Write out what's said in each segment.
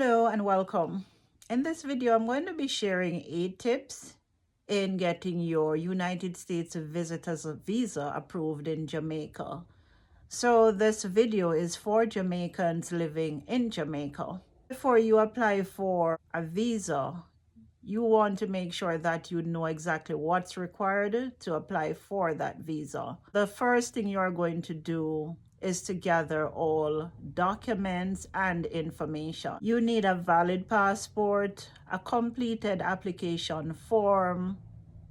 Hello and welcome. In this video, I'm going to be sharing 8 tips in getting your United States visitor's visa approved in Jamaica. So this video is for Jamaicans living in Jamaica. Before you apply for a visa, you want to make sure that you know exactly what's required to apply for that visa. The first thing you're going to do is to gather all documents and information. You need a valid passport, a completed application form,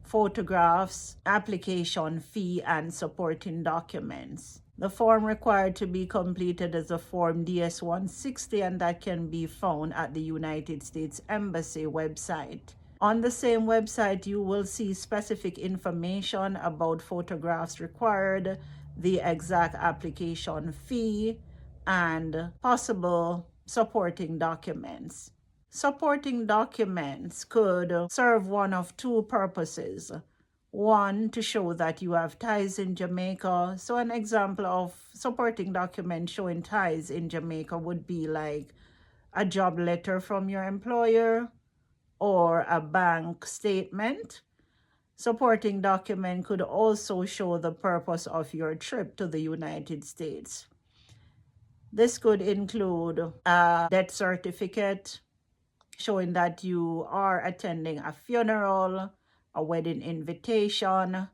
photographs, application fee, and supporting documents. The form required to be completed is a Form DS-160, and that can be found at the United States Embassy website. On the same website, you will see specific information about photographs required, the exact application fee, and possible supporting documents. Supporting documents could serve one of two purposes. One, to show that you have ties in Jamaica. So an example of supporting document showing ties in Jamaica would be like a job letter from your employer or a bank statement. Supporting document could also show the purpose of your trip to the United States. This could include a death certificate showing that you are attending a funeral, a wedding invitation,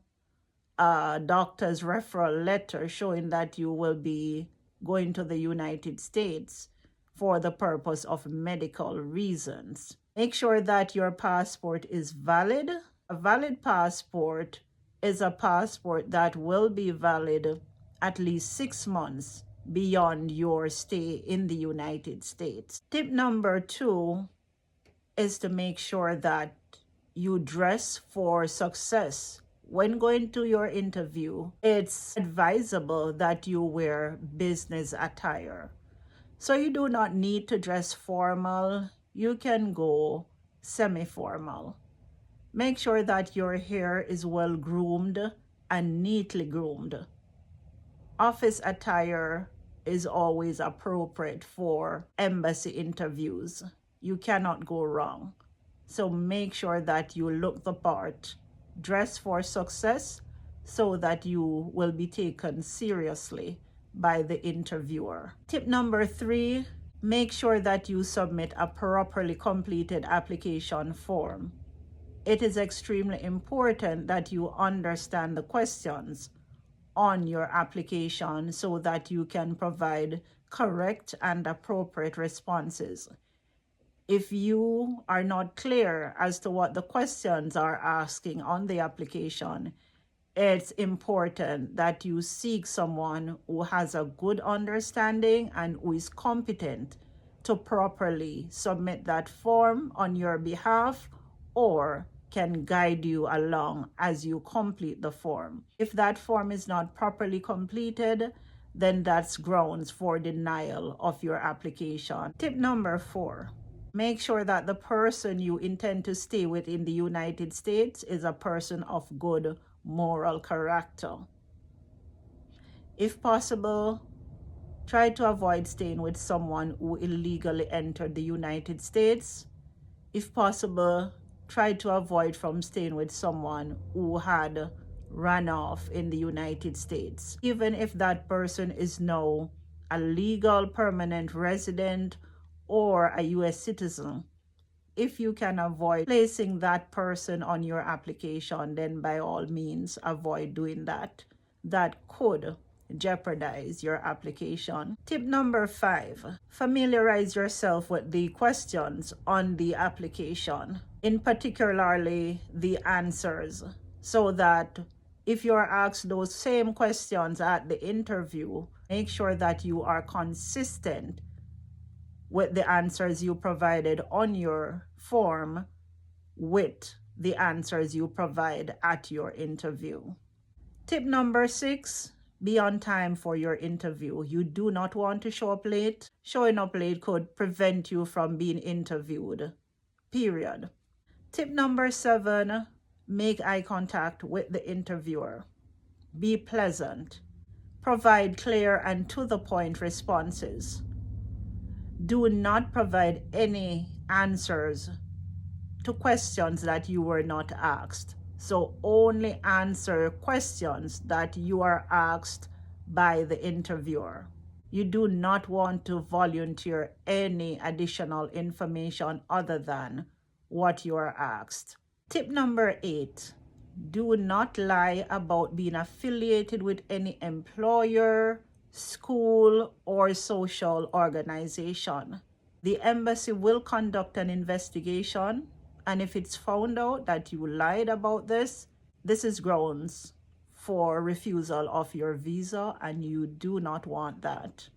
a doctor's referral letter showing that you will be going to the United States for the purpose of medical reasons. Make sure that your passport is valid. A valid passport is a passport that will be valid at least 6 months beyond your stay in the United States. Tip number 2 is to make sure that you dress for success. When going to your interview, it's advisable that you wear business attire. So you do not need to dress formal. You can go semi-formal. Make sure that your hair is well groomed and neatly groomed. Office attire is always appropriate for embassy interviews. You cannot go wrong. So make sure that you look the part. Dress for success so that you will be taken seriously by the interviewer. Tip number 3, make sure that you submit a properly completed application form. It is extremely important that you understand the questions on your application so that you can provide correct and appropriate responses. If you are not clear as to what the questions are asking on the application, it's important that you seek someone who has a good understanding and who is competent to properly submit that form on your behalf or can guide you along as you complete the form. If that form is not properly completed, then that's grounds for denial of your application. Tip number 4. Make sure that the person you intend to stay with in the United States is a person of good moral character. If possible, try to avoid staying with someone who illegally entered the United States. If possible, try to avoid from staying with someone who had run off in the United States. Even if that person is now a legal permanent resident or a U.S. citizen, if you can avoid placing that person on your application, then by all means avoid doing that. That could jeopardize your application. Tip number 5, familiarize yourself with the questions on the application, in particularly the answers, so that if you are asked those same questions at the interview, make sure that you are consistent with the answers you provided on your form with the answers you provide at your interview. Tip number 6, be on time for your interview. You do not want to show up late. Showing up late could prevent you from being interviewed, period. Tip number 7, make eye contact with the interviewer. Be pleasant. Provide clear and to the point responses. Do not provide any answers to questions that you were not asked. So only answer questions that you are asked by the interviewer. You do not want to volunteer any additional information other than what you are asked. Tip number 8, do not lie about being affiliated with any employer, school, or social organization. The embassy will conduct an investigation, and if it's found out that you lied about this is grounds for refusal of your visa, and you do not want that.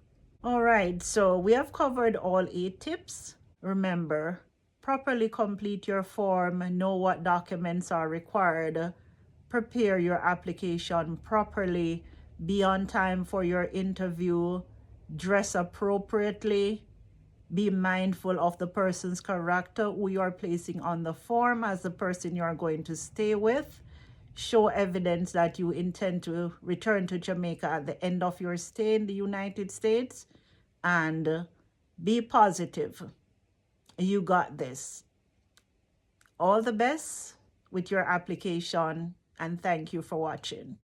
All right, so we have covered all 8 tips. Remember, properly complete your form, know what documents are required, prepare your application properly, be on time for your interview, dress appropriately, be mindful of the person's character who you are placing on the form as the person you are going to stay with. Show evidence that you intend to return to Jamaica at the end of your stay in the United States, and be positive. You got this. All the best with your application, and thank you for watching.